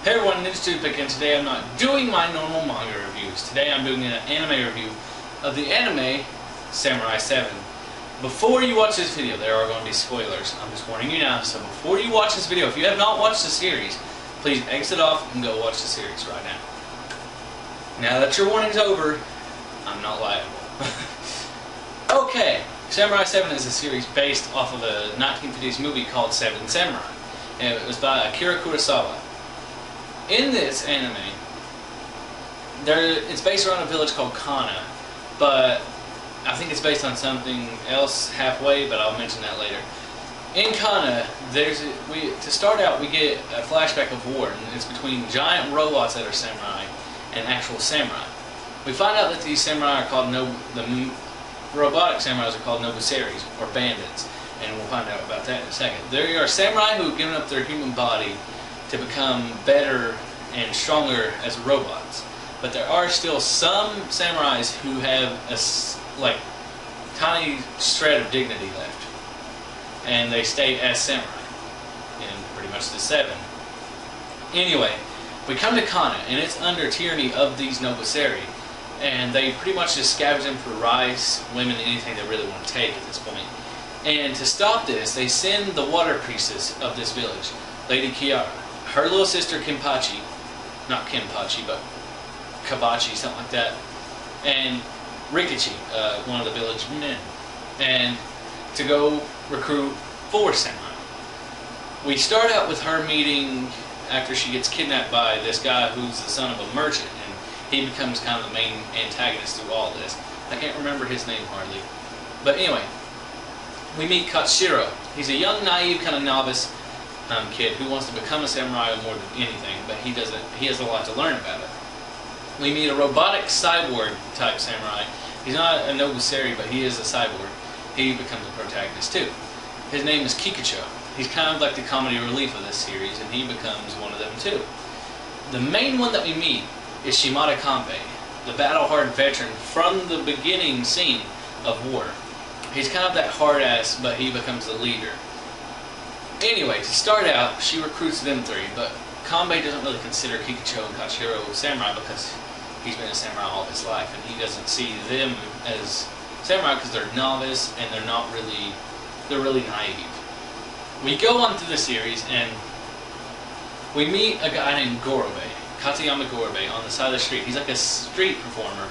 Hey everyone, Ninja Toothpick, and today I'm not doing my normal manga reviews. Today I'm doing an anime review of the anime Samurai 7. Before you watch this video, there are going to be spoilers. I'm just warning you now. So before you watch this video, if you have not watched the series, please exit off and go watch the series right now. Now that your warning's over, I'm not liable. Okay, Samurai 7 is a series based off of a 1950s movie called Seven Samurai. And it was by Akira Kurosawa. In this anime, it's based around a village called Kana, but I think it's based on something else halfway, but I'll mention that later. In Kana, to start out, we get a flashback of war, and it's between giant robots that are samurai and actual samurai. We find out that these samurai are called the robotic samurais are called nobusaries, or bandits, and we'll find out about that in a second. They are samurai who have given up their human body to become better and stronger as robots. But there are still some samurais who have a tiny shred of dignity left, and they stay as samurai in pretty much the seven. Anyway, we come to Kana, and it's under tyranny of these nobusari, and they pretty much just scavenge them for rice, women, anything they really want to take at this point. And to stop this, they send the water priestess of this village, Lady Kiara, her little sister Kenpachi, not Kenpachi, but Kabachi, something like that, and Rikichi, one of the village men, and to go recruit 4 samurai. We start out with her meeting after she gets kidnapped by this guy who's the son of a merchant, and he becomes kind of the main antagonist through all this. I can't remember his name hardly. But anyway, we meet Katsushiro. He's a young, naive, kind of novice kid who wants to become a samurai more than anything, but he has a lot to learn about it. We meet a robotic cyborg type samurai. He's not a nobusari, but he is a cyborg. He becomes a protagonist too. His name is Kikucho. He's kind of like the comedy relief of this series, and he becomes one of them too. The main one that we meet is Shimada Kanbei, the battle-hard veteran from the beginning scene of war. He's kind of that hard-ass, but he becomes the leader. Anyway, to start out, she recruits them 3, but Kanbei doesn't really consider Kikucho and Katsushiro samurai because he's been a samurai all his life, and he doesn't see them as samurai because they're novice and they're really naive. We go on through the series and we meet a guy named Gorobe, Katayama Gorobe, on the side of the street. He's like a street performer.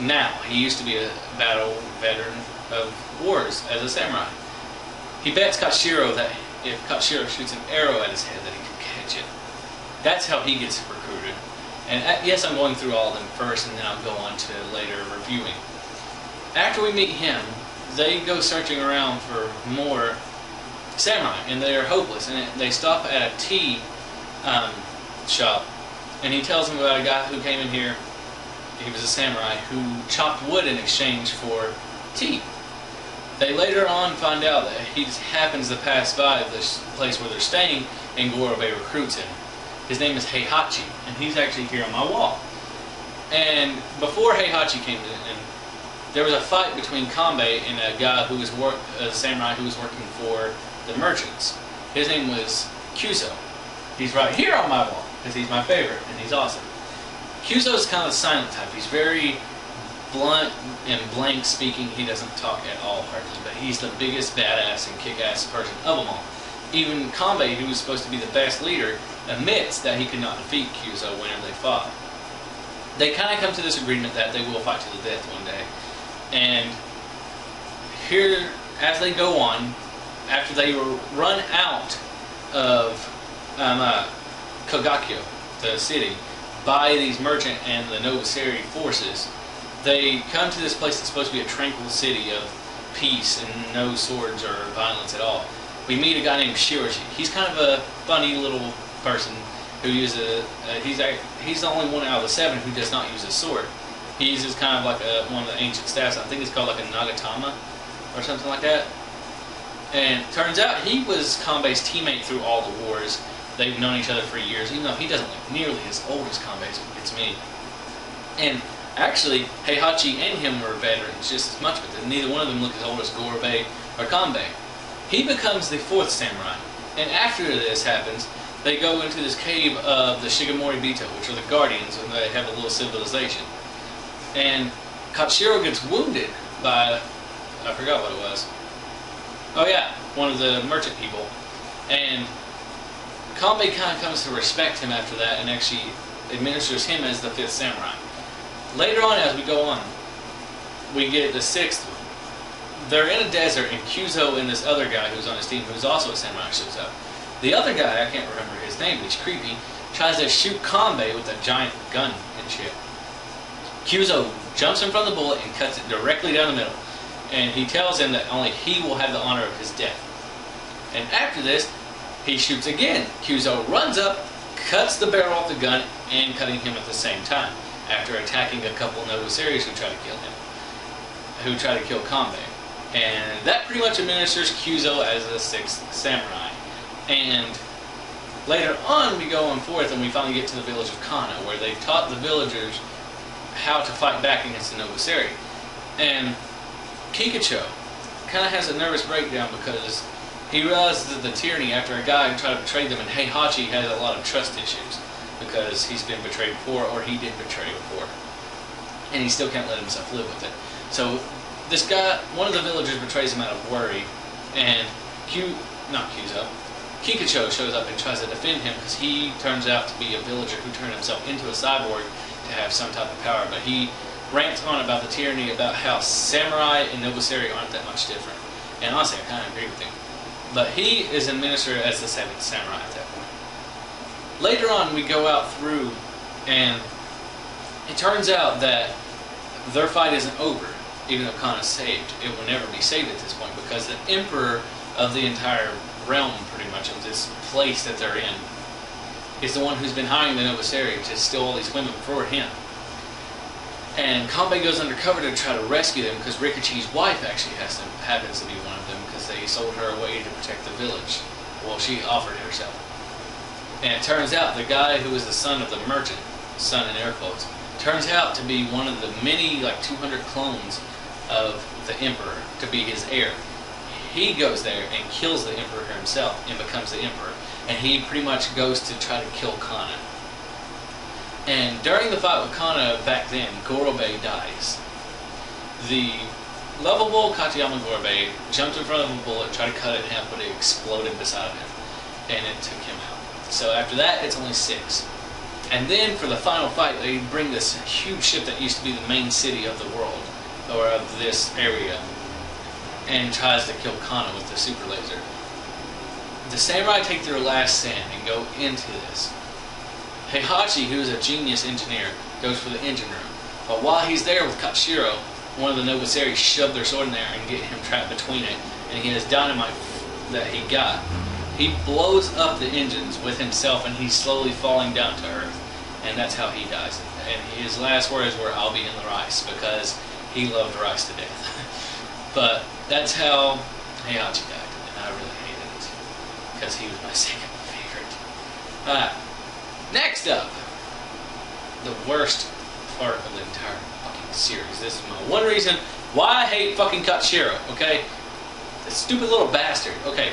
Now, he used to be a battle veteran of wars as a samurai. He bets Katsushiro that if Katsushiro shoots an arrow at his head that he can catch it. That's how he gets recruited. And yes, I'm going through all of them first, and then I'll go on to later reviewing. After we meet him, they go searching around for more samurai, and they are hopeless. And they stop at a tea shop, and he tells them about a guy who came in here. He was a samurai who chopped wood in exchange for tea. They later on find out that he just happens to pass by this place where they're staying, and Gorobe recruits him. His name is Heihachi, and he's actually here on my wall. And before Heihachi came in, there was a fight between Kanbei and a guy who was a samurai who was working for the merchants. His name was Kyuzo. He's right here on my wall because he's my favorite, and he's awesome. Kyuzo's kind of a silent type. He's very blunt and blank speaking. He doesn't talk at all hardly, but he's the biggest badass and kick-ass person of them all. Even Kanbei, who was supposed to be the best leader, admits that he could not defeat Kyuzo whenever they fought. They kind of come to this agreement that they will fight to the death one day. And here, as they go on, after they run out of Kogakyo, the city, by these merchant and the nobusari forces, they come to this place that's supposed to be a tranquil city of peace and no swords or violence at all. We meet a guy named Shiroshi. He's kind of a funny little person who uses he's the only one out of the 7 who does not use a sword. He uses kind of like one of the ancient staffs. I think it's called like a Nagatama or something like that. And turns out he was Kanbei's teammate through all the wars. They've known each other for years, even though he doesn't look nearly as old as Kanbei gets me. And actually, Heihachi and him were veterans just as much, but neither one of them look as old as Gorobe or Kanbei. He becomes the 4th samurai, and after this happens, they go into this cave of the Shigemori Bito, which are the Guardians, and they have a little civilization. And Katsuhiro gets wounded by, I forgot what it was. Oh yeah, one of the merchant people. And Kanbei kind of comes to respect him after that and actually administers him as the 5th samurai. Later on, as we go on, we get the 6th one. They're in a desert, and Kyuzo and this other guy who's on his team, who's also a samurai, shows up. The other guy, I can't remember his name, but he's creepy, tries to shoot Kanbei with a giant gun and shit. Kyuzo jumps in front of the bullet and cuts it directly down the middle. And he tells him that only he will have the honor of his death. And after this, he shoots again. Kyuzo runs up, cuts the barrel off the gun, and cutting him at the same time, after attacking a couple of Nobuseris who try to kill him, who try to kill Kanbei. And that pretty much administers Kyuzo as the 6th samurai. And later on, we go on forth and we finally get to the village of Kana, where they've taught the villagers how to fight back against the Nobuseri. And Kikucho kind of has a nervous breakdown because he realizes that the tyranny, after a guy tried to betray them, and Heihachi has a lot of trust issues because he's been betrayed before, or he did betray before, and he still can't let himself live with it. So this guy, one of the villagers, betrays him out of worry, and Kikucho shows up and tries to defend him because he turns out to be a villager who turned himself into a cyborg to have some type of power. But he rants on about the tyranny, about how samurai and Nobuseri aren't that much different. And honestly, I kind of agree with him. But he is administered as the 7th samurai at that point. Later on, we go out through, and it turns out that their fight isn't over, even though Kana's saved. It will never be saved at this point, because the emperor of the entire realm, pretty much, of this place that they're in, is the one who's been hiring the Nobuseri to steal all these women for him. And Kanbei goes undercover to try to rescue them because Rikichi's wife actually happens to be one of them because they sold her away to protect the village. Well, she offered herself. And it turns out the guy who was the son of the merchant, son in air quotes, turns out to be one of the many, like 200 clones of the emperor, to be his heir. He goes there and kills the emperor himself and becomes the emperor. And he pretty much goes to try to kill Kana. And during the fight with Kana back then, Gorobei dies. The lovable Katayama Gorobei jumped in front of a bullet, tried to cut it in half, but it exploded beside him. And it took him out. So after that, it's only 6. And then for the final fight, they bring this huge ship that used to be the main city of the world, or of this area, and tries to kill Kana with the super laser. The samurai take their last stand and go into this. Heihachi, who is a genius engineer, goes for the engine room. But while he's there with Katsuhiro, one of the Nobuseri shove their sword in there and get him trapped between it, and he has dynamite that he got. He blows up the engines with himself, and he's slowly falling down to earth. And that's how he dies. And his last words were, "I'll be in the rice," because he loved rice to death. But that's how Heihachi died, and I really hated it, because he was my second favorite. Next up, the worst part of the entire fucking series. This is my one reason why I hate fucking Katsuhiro, okay? The stupid little bastard. Okay,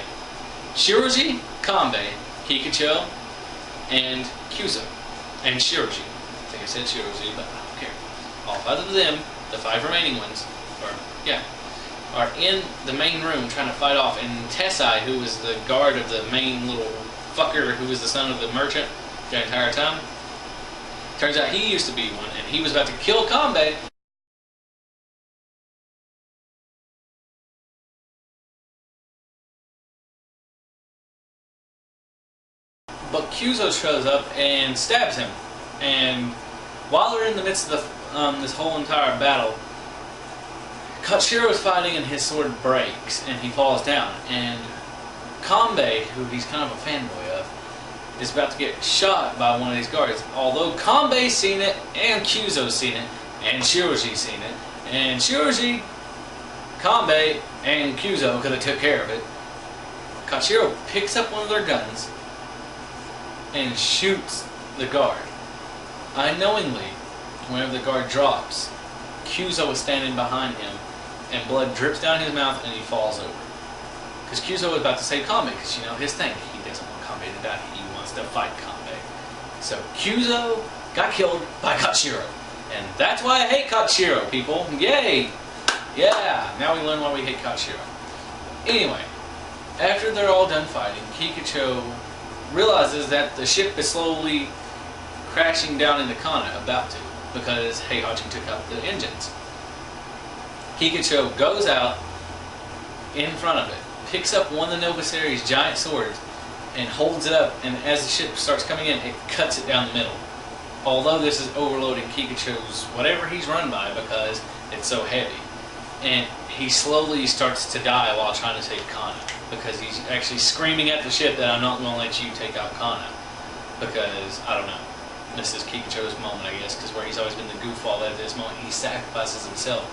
Shiroji, Kanbei, Kikucho, and Kyuzo. And Shiroji. I think I said Shiroji, but I don't care. All 5 of them, the 5 remaining ones, are in the main room trying to fight off. And Tessai, who was the guard of the main little fucker who was the son of the merchant the entire time, turns out he used to be one, and he was about to kill Kanbei. But Kyuzo shows up and stabs him. And while they're in the midst of this whole entire battle, Katsuhiro is fighting and his sword breaks and he falls down. And Kanbei, who he's kind of a fanboy of, is about to get shot by one of these guards. Although Kanbei's seen it, and Kyuzo's seen it, and Shiroji's seen it, and Shiroji, Kanbei, and Kyuzo, because they took care of it, Katsuhiro picks up one of their guns and shoots the guard. Unknowingly, whenever the guard drops, Kyuzo is standing behind him, and blood drips down his mouth and he falls over. Because Kyuzo is about to save Kanbei, because, you know, his thing, he doesn't want Kanbei to die, he wants Gods to fight Kanbei. So Kyuzo got killed by Katshiro. And that's why I hate Katshiro, people. Yay! Yeah, now we learn why we hate Katshiro. Anyway, after they're all done fighting, Kikucho realizes that the ship is slowly crashing down into Kana, about to, because Heihachi took out the engines. Kikucho goes out in front of it, picks up one of the Nobuseri's giant swords, and holds it up, and as the ship starts coming in, it cuts it down the middle. Although this is overloading Kikucho's whatever he's run by because it's so heavy. And he slowly starts to die while trying to save Kana, because he's actually screaming at the ship that I'm not going to let you take out Kana. Because, I don't know, this is Kikucho's moment, I guess, because where he's always been the goofball, at this moment he sacrifices himself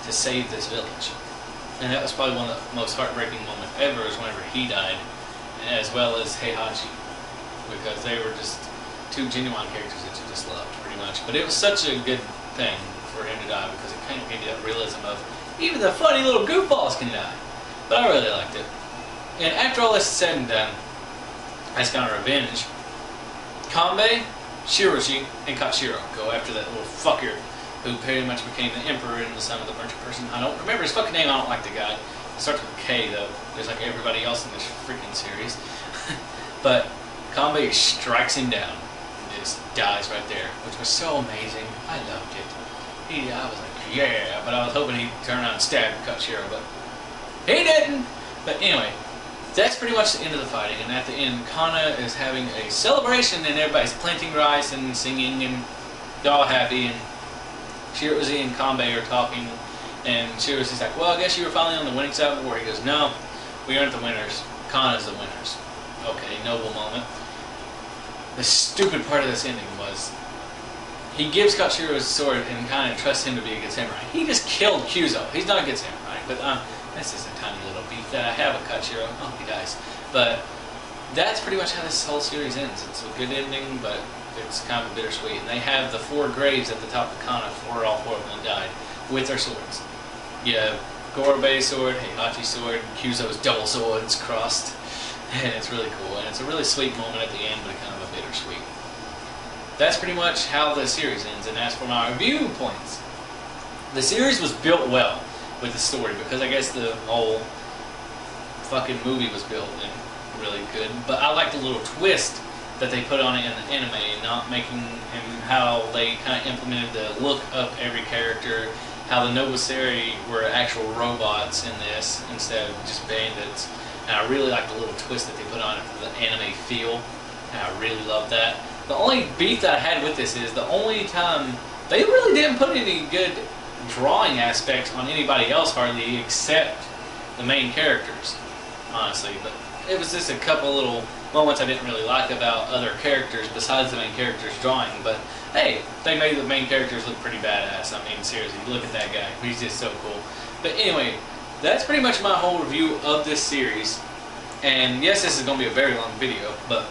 to save this village. And that was probably one of the most heartbreaking moments ever, is whenever he died, as well as Heihachi, because they were just two genuine characters that you just loved, pretty much. But it was such a good thing for him to die, because it kind of gave you that realism of even the funny little goofballs can die. But I really liked it. And after all this is said and done, as kind of revenge, Kanbei, Shiroshi, and Katshiro go after that little fucker who pretty much became the emperor and the son of the merchant person. I don't remember his fucking name. I don't like the guy. It starts with a K, though, just like everybody else in this freaking series. But Kanbei strikes him down and just dies right there, which was so amazing. I loved it. I was like, yeah, but I was hoping he'd turn around and stab Katshiro, but he didn't. But anyway, that's pretty much the end of the fighting, and at the end, Kana is having a celebration, and everybody's planting rice and singing, and they're all happy, and Shiroshi and Kanbei are talking, and Shiroshi's like, well, I guess you were finally on the winning side of the war. He goes, no, we aren't the winners. Kana's the winners. Okay, noble moment. The stupid part of this ending was he gives Katshiro his sword and kind of trusts him to be a good samurai. He just killed Kyuzo. He's not a good samurai, but this is a tiny little beef that I have with Katshiro. Oh, he dies. But that's pretty much how this whole series ends. It's a good ending, but it's kind of bittersweet. And they have the 4 graves at the top of Kana where all 4 of them died with their swords. You have Gorobei's sword, Heihachi's sword, Kyuzo's double swords crossed. And it's really cool. And it's a really sweet moment at the end, but kind of a bittersweet. That's pretty much how the series ends. And as for my review points, the series was built well with the story, because I guess the whole fucking movie was built and really good. But I like the little twist that they put on it in the anime, and not making him how they kind of implemented the look of every character, how the Nobuseri were actual robots in this instead of just bandits. And I really like the little twist that they put on it for the anime feel, and I really love that. The only beef that I had with this is the only time they really didn't put any good drawing aspects on anybody else hardly, except the main characters, honestly. But it was just a couple little moments I didn't really like about other characters besides the main characters' drawing. But hey, they made the main characters look pretty badass. I mean, seriously, look at that guy. He's just so cool. But anyway, that's pretty much my whole review of this series. And yes, this is going to be a very long video, but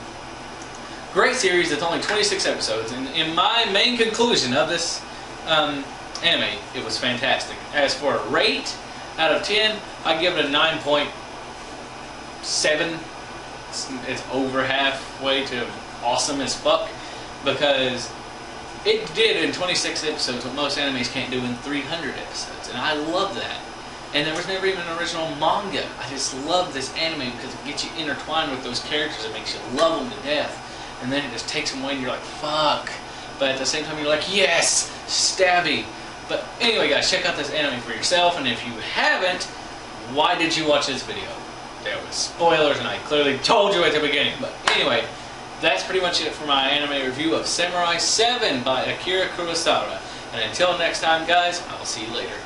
great series. It's only 26 episodes, and in my main conclusion of this anime, it was fantastic. As for a rate out of 10, I give it a 9.7. It's over halfway to awesome as fuck, because it did in 26 episodes what most animes can't do in 300 episodes, and I love that. And there was never even an original manga. I just love this anime because it gets you intertwined with those characters. It makes you love them to death. And then it just takes them away and you're like, fuck. But at the same time you're like, yes, stabby. But anyway guys, check out this anime for yourself. And if you haven't, why did you watch this video? There was spoilers and I clearly told you at the beginning. But anyway, that's pretty much it for my anime review of Samurai 7 by Akira Kurosawa. And until next time guys, I will see you later.